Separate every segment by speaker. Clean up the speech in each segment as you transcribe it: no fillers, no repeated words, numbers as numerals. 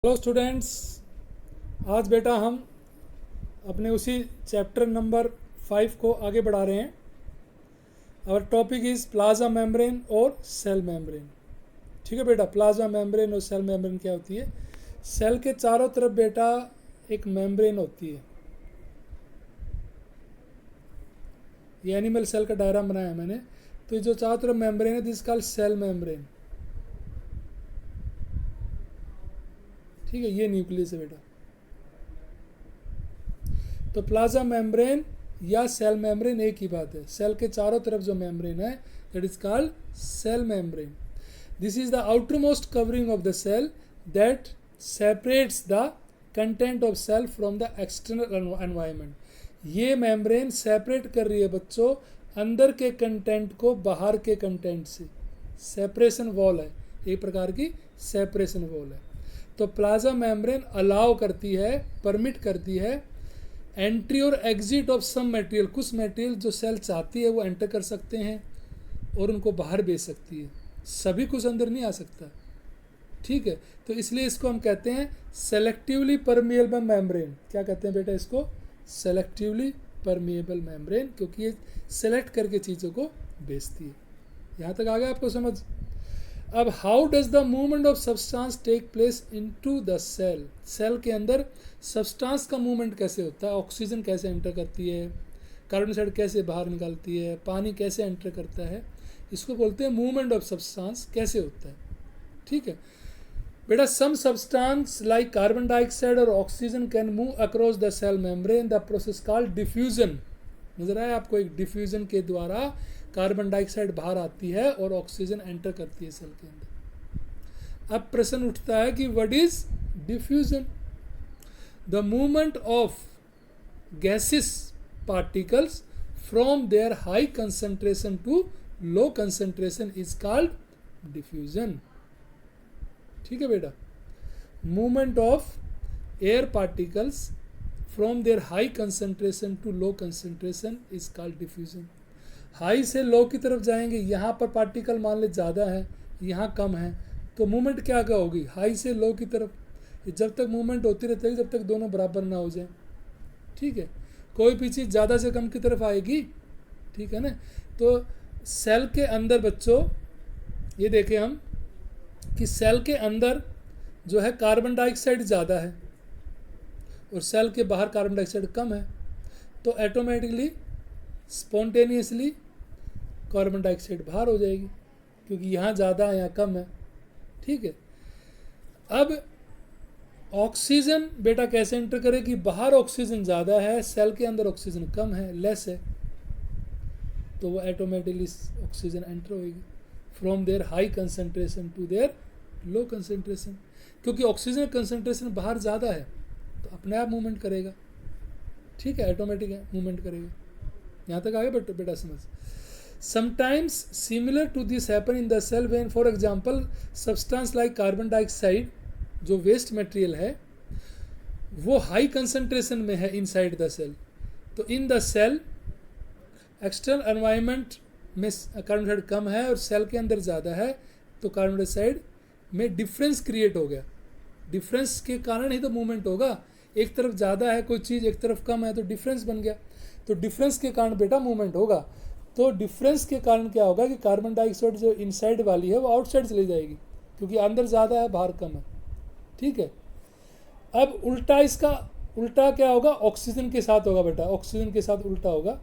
Speaker 1: Hello students, आज बेटा हम अपने उसी चैप्टर नंबर 5 को आगे बढ़ा रहे हैं। और टॉपिक इज़ प्लाज्मा मेम्ब्रेन और सेल मेम्ब्रेन। ठीक है बेटा, प्लाज्मा मेम्ब्रेन और सेल मेम्ब्रेन क्या होती है। सेल के चारों तरफ बेटा एक मेम्ब्रेन होती है। ये एनिमल सेल का डायग्राम बनाया है मैंने। तो ये जो चारों तरफ मेम्ब्रेन है दिस कॉल्ड सेल मेम्ब्रेन। ठीक है, ये न्यूक्लियस है बेटा। तो प्लाज्मा मेम्ब्रेन या सेल मेम्ब्रेन एक ही बात है। सेल के चारों तरफ जो मेम्ब्रेन है that is called cell membrane. This is the outermost covering of the cell that separates the content of cell from the external environment. ये मेम्ब्रेन सेपरेट कर रही है बच्चों अंदर के कंटेंट को बाहर के कंटेंट से। सेपरेशन वॉल है, एक प्रकार की सेपरेशन वॉल है। तो प्लाज्मा मेम्ब्रेन अलाउ करती है, परमिट करती है एंट्री और एग्जिट ऑफ सम मटेरियल। कुछ मटेरियल जो सेल चाहती है वो एंटर कर सकते हैं और उनको बाहर भेज सकती है। सभी कुछ अंदर नहीं आ सकता। ठीक है, तो इसलिए इसको हम कहते हैं सेलेक्टिवली परमिएबल मेम्ब्रेन। क्या कहते हैं बेटा इसको? सेलेक्टिवली परमिएबल मेम्ब्रेन, क्योंकि ये सेलेक्ट करके चीज़ों को भेजती है। यहाँ तक आ गया आपको समझ? अब how does the movement of substance take place into the cell. Cell के अंदर सब्सटेंस का मूवमेंट कैसे होता है? ऑक्सीजन कैसे एंटर करती है, कार्बन डाइऑक्साइड कैसे बाहर निकालती है, पानी कैसे एंटर करता है, इसको बोलते हैं मूवमेंट ऑफ सब्सटेंस कैसे होता है। ठीक है बेटा, some substance like carbon dioxide और oxygen can move across the cell membrane. The process called diffusion. नजर आया आपको? एक डिफ्यूजन के द्वारा कार्बन डाइऑक्साइड बाहर आती है और ऑक्सीजन एंटर करती है सेल के अंदर। अब प्रश्न उठता है कि what is diffusion? The movement of gases particles from their high concentration to low concentration is called diffusion. ठीक है बेटा, movement of air particles from their high concentration to low concentration is called diffusion. High से low की तरफ जाएंगे, यहाँ पर particle मान ले ज़्यादा है, यहाँ कम है, तो मूवमेंट क्या क्या होगी? हाई से लो की तरफ। जब तक मूवमेंट होती रहती है जब तक दोनों बराबर ना हो जाए। ठीक है, कोई भी चीज़ ज़्यादा से कम की तरफ आएगी। ठीक है ना? तो सेल के अंदर बच्चों ये देखें हम कि सेल के अंदर जो है कार्बन डाइऑक्साइड ज़्यादा है और सेल के बाहर कार्बन डाइऑक्साइड कम है, तो ऑटोमेटिकली स्पॉन्टेनियसली कार्बन डाइऑक्साइड बाहर हो जाएगी, क्योंकि यहाँ ज़्यादा है यहाँ कम है। ठीक है, अब ऑक्सीजन बेटा कैसे एंटर करेगी? बाहर ऑक्सीजन ज़्यादा है, सेल के अंदर ऑक्सीजन कम है, लेस है, तो वो ऑटोमेटिकली ऑक्सीजन एंटर होगी from their high concentration to their low concentration. क्योंकि ऑक्सीजन कंसंट्रेशन बाहर ज़्यादा है तो अपने आप मूवमेंट करेगा। ठीक है, ऑटोमेटिक मूवमेंट करेगा। यहाँ तक आ गया बेटा समझ? Sometimes similar to this happen in the cell when for example substance like carbon dioxide जो वेस्ट मटेरियल है वो हाई कंसंट्रेशन में है इनसाइड द सेल। तो in the cell external environment में कार्बन डाइऑक्साइड कम है और सेल के अंदर ज़्यादा है, तो कार्बन डाइऑक्साइड में डिफरेंस क्रिएट हो गया। डिफरेंस के कारण ही तो मूवमेंट होगा। एक तरफ ज़्यादा है कोई चीज़, एक तरफ कम है, तो डिफरेंस बन गया। तो डिफरेंस के कारण बेटा मूवमेंट होगा। तो डिफरेंस के कारण क्या होगा कि कार्बन डाइऑक्साइड जो इनसाइड वाली है वो आउटसाइड चली जाएगी, क्योंकि अंदर ज़्यादा है बाहर कम है। ठीक है, अब उल्टा इसका उल्टा क्या होगा? ऑक्सीजन के साथ होगा बेटा, ऑक्सीजन के साथ उल्टा होगा।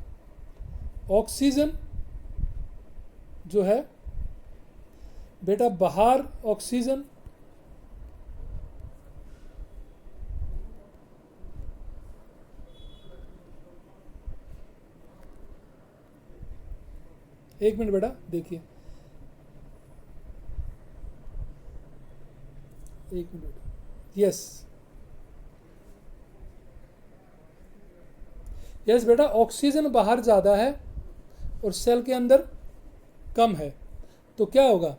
Speaker 1: ऑक्सीजन जो है बेटा बाहर ऑक्सीजन एक मिनट बेटा देखिए, एक मिनट। यस यस बेटा, ऑक्सीजन बाहर ज़्यादा है और सेल के अंदर कम है, तो क्या होगा?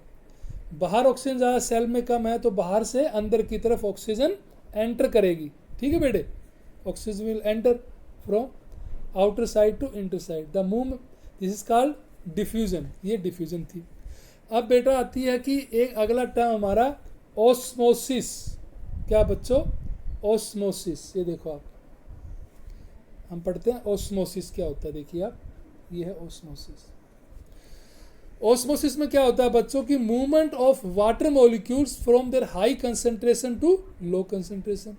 Speaker 1: बाहर ऑक्सीजन ज़्यादा सेल में कम है, तो बाहर से अंदर की तरफ ऑक्सीजन एंटर करेगी। ठीक है बेटे, oxygen will enter from outer side to inter side. The movement this is called diffusion. ये डिफ्यूजन थी। अब बेटा आती है कि एक अगला टर्म हमारा ऑस्मोसिस। क्या बच्चों? ओस्मोसिस। ये देखो आप, हम पढ़ते हैं ओस्मोसिस क्या होता है, देखिए आप, ये है ओस्मोसिस। ओस्मोसिस में क्या होता है बच्चों की movement of water molecules from their high concentration to low concentration.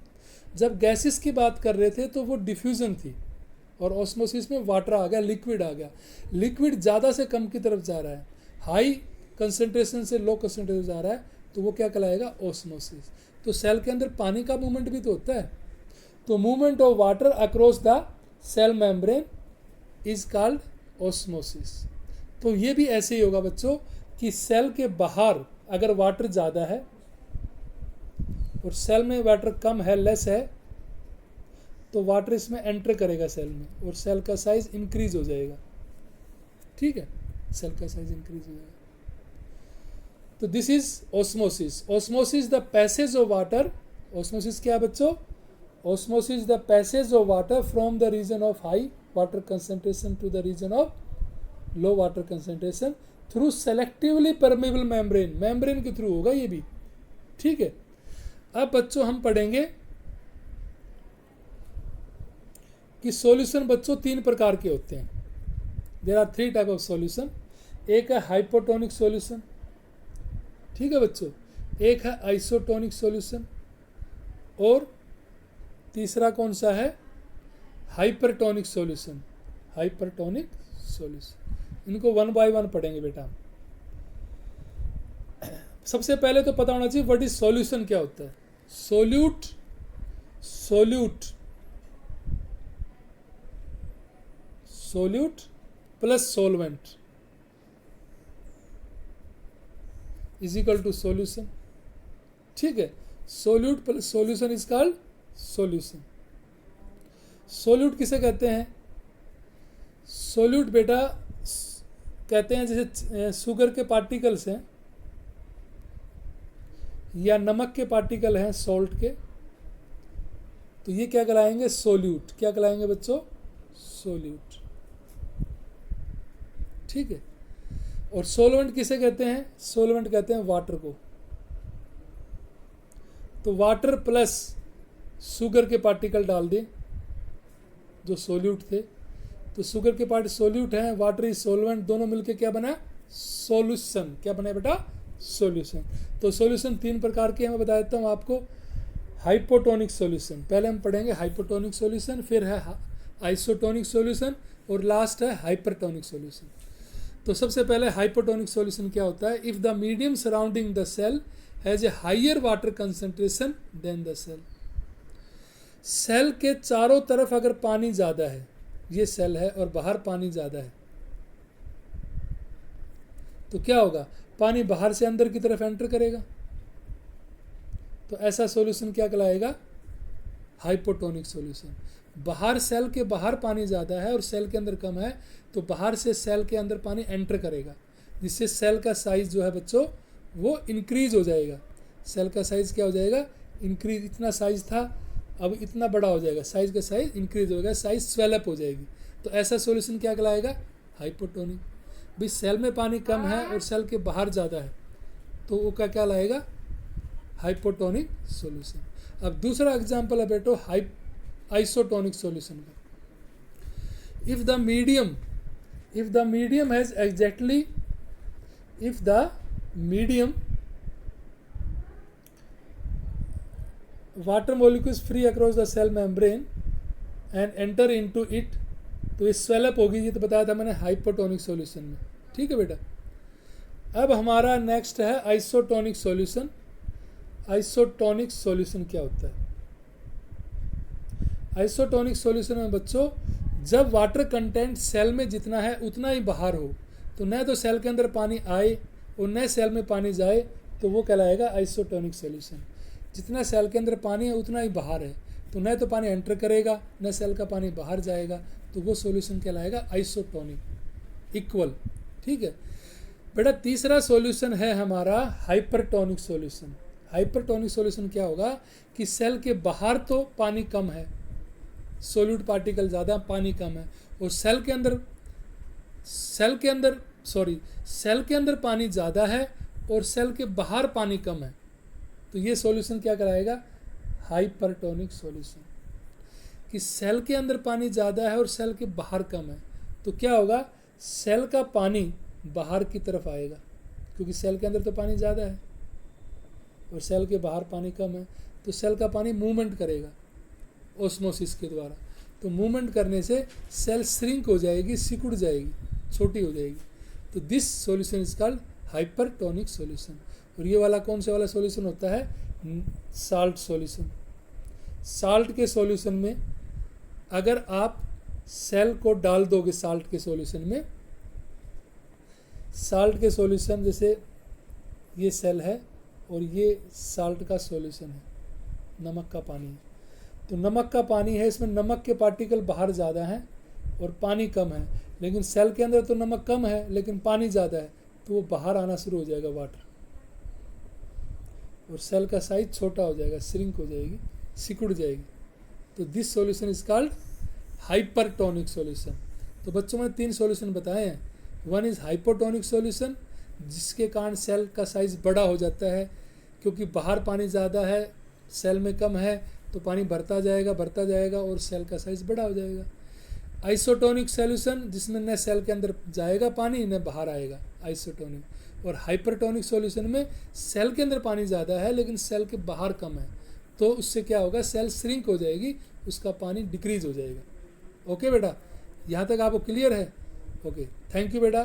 Speaker 1: जब गैसेस की बात कर रहे थे तो वो डिफ्यूजन थी, और ऑस्मोसिस में वाटर आ गया, लिक्विड आ गया। लिक्विड ज़्यादा से कम की तरफ जा रहा है, हाई कंसंट्रेशन से लो कंसंट्रेशन जा रहा है, तो वो क्या कहलाएगा? ऑस्मोसिस। तो सेल के अंदर पानी का मूवमेंट भी तो होता है, तो movement of water across the cell membrane is called osmosis. तो ये भी ऐसे ही होगा बच्चों कि सेल के बाहर अगर वाटर ज़्यादा है और सेल में वाटर कम है, लेस है, तो वाटर इसमें एंटर करेगा सेल में, और सेल का साइज इंक्रीज हो जाएगा। ठीक है, सेल का साइज इंक्रीज हो जाएगा। तो this is osmosis. Osmosis the passage of water. Osmosis क्या है बच्चों? Osmosis the passage of water from the region of high water concentration to the region of low water concentration through selectively permeable membrane. Membrane के थ्रू होगा ये भी। ठीक है, अब बच्चों हम पढ़ेंगे कि सॉल्यूशन बच्चों 3 प्रकार के होते हैं। There are 3 type of solution. एक है हाइपोटोनिक सॉल्यूशन, ठीक है बच्चों, एक है आइसोटोनिक सॉल्यूशन, और तीसरा कौन सा है? Hypertonic solution. हाइपरटोनिक सॉल्यूशन, इनको 1 बाय 1 पढ़ेंगे बेटा। सबसे पहले तो पता होना चाहिए व्हाट इज सॉल्यूशन क्या होता है। Solute, solute, solute plus solvent is equal to solution. ठीक है, solute plus solution is called solution. Solute किसे कहते हैं? सोल्यूट बेटा कहते हैं जैसे शुगर के पार्टिकल्स हैं या नमक के पार्टिकल हैं, सॉल्ट के, तो ये क्या कहलाएंगे? सोल्यूट। क्या कहलाएंगे बच्चों? सोल्यूट। ठीक है, और सोलवेंट किसे कहते हैं? सोलवेंट कहते हैं वाटर को। तो वाटर प्लस शुगर के पार्टिकल डाल दें जो सोल्यूट थे, तो शुगर के पार्ट सोल्यूट हैं, वाटर इज सोलवेंट, दोनों मिलके क्या बना? सॉल्यूशन। क्या बना बेटा? सॉल्यूशन। तो सॉल्यूशन 3 प्रकार के हैं, मैं बता देता हूँ आपको। हाइपोटोनिक सॉल्यूशन, पहले हम पढ़ेंगे हाइपोटोनिक सॉल्यूशन, फिर है आइसोटोनिक सॉल्यूशन, और लास्ट है हाइपरटोनिक सॉल्यूशन। तो सबसे पहले हाइपोटोनिक सॉल्यूशन क्या होता है? If the medium surrounding the cell has a higher water concentration than the cell. Cell के चारों तरफ अगर पानी ज़्यादा है, ये सेल है और बाहर पानी ज़्यादा है, तो क्या होगा? पानी बाहर से अंदर की तरफ एंटर करेगा, तो ऐसा सॉल्यूशन क्या कहलाएगा? Hypotonic solution. बाहर सेल के बाहर पानी ज़्यादा है और सेल के अंदर कम है, तो बाहर से सेल के अंदर पानी एंटर करेगा, जिससे सेल का साइज जो है बच्चों वो इंक्रीज हो जाएगा। सेल का साइज क्या हो जाएगा? इंक्रीज। इतना साइज था अब इतना बड़ा हो जाएगा, साइज का साइज इंक्रीज होगा, साइज स्वेलअप हो जाएगी। तो ऐसा सॉल्यूशन क्या कहलाएगा? हाइपोटोनिक। भाई सेल में पानी कम है और सेल के बाहर ज़्यादा है, तो वो क्या कहलाएगा? Hypotonic solution. अब दूसरा एग्जांपल है बेटो आइसोटोनिक सॉल्यूशन का। If the medium has exactly, if the medium water molecules free across the cell membrane and enter into it, तो ये स्वेलअप होगी। ये तो बताया था मैंने हाइपोटोनिक सॉल्यूशन में। ठीक है बेटा, अब हमारा नेक्स्ट है आइसोटोनिक सॉल्यूशन। आइसोटोनिक सॉल्यूशन क्या होता है? आइसोटोनिक सॉल्यूशन में बच्चों जब वाटर कंटेंट सेल में जितना है उतना ही बाहर हो, तो न तो सेल के अंदर पानी आए और न सेल में पानी जाए, तो वो कहलाएगा आइसोटोनिक सॉल्यूशन। जितना सेल के अंदर पानी है उतना ही बाहर है, तो न तो पानी एंटर करेगा न सेल का पानी बाहर जाएगा, तो वो सॉल्यूशन कहलाएगा आइसोटोनिक, इक्वल। ठीक है बेटा, तीसरा सॉल्यूशन है हमारा हाइपरटोनिक सॉल्यूशन। हाइपरटोनिक सॉल्यूशन क्या होगा कि सेल के बाहर तो पानी कम है, सोल्यूट पार्टिकल ज़्यादा, पानी कम है, और सेल के अंदर पानी ज़्यादा है और सेल के बाहर पानी कम है, तो ये सॉल्यूशन क्या कराएगा? हाइपरटोनिक सॉल्यूशन, कि सेल के अंदर पानी ज़्यादा है और सेल के बाहर कम है, तो क्या होगा, सेल का पानी बाहर की तरफ आएगा, क्योंकि सेल के अंदर तो पानी ज़्यादा है और सेल के बाहर पानी कम है, तो सेल का पानी मूवमेंट करेगा ओस्मोसिस के द्वारा। तो मूवमेंट करने से सेल श्रिंक हो जाएगी, सिकुड़ जाएगी, छोटी हो जाएगी। तो this solution is called hypertonic solution. और ये वाला कौन से वाला सॉल्यूशन होता है, साल्ट सॉल्यूशन। साल्ट के सॉल्यूशन में अगर आप सेल को डाल दोगे साल्ट के सॉल्यूशन में, साल्ट के सॉल्यूशन जैसे ये सेल है और ये साल्ट का सॉल्यूशन है, नमक का पानी है, तो नमक का पानी है, इसमें नमक के पार्टिकल बाहर ज़्यादा हैं और पानी कम है, लेकिन सेल के अंदर तो नमक कम है लेकिन पानी ज़्यादा है, तो वो बाहर आना शुरू हो जाएगा वाटर, और सेल का साइज छोटा हो जाएगा, श्रिंक हो जाएगी, सिकुड़ जाएगी। तो this solution is called hypertonic solution. तो बच्चों में 3 सॉल्यूशन बताए हैं। वन इज़ हाइपोटोनिक सॉल्यूशन, जिसके कारण सेल का साइज़ बड़ा हो जाता है, क्योंकि बाहर पानी ज़्यादा है, सेल में कम है, तो पानी बढ़ता जाएगा और सेल का साइज़ बड़ा हो जाएगा। आइसोटोनिक सॉल्यूशन, जिसमें न सेल के अंदर जाएगा पानी न बाहर आएगा, आइसोटोनिक। और हाइपरटोनिक सॉल्यूशन में सेल के अंदर पानी ज़्यादा है लेकिन सेल के बाहर कम है, तो उससे क्या होगा, सेल श्रिंक हो जाएगी, उसका पानी डिक्रीज हो जाएगा। ओके बेटा, यहाँ तक आपको क्लियर है? ओके, थैंक यू बेटा।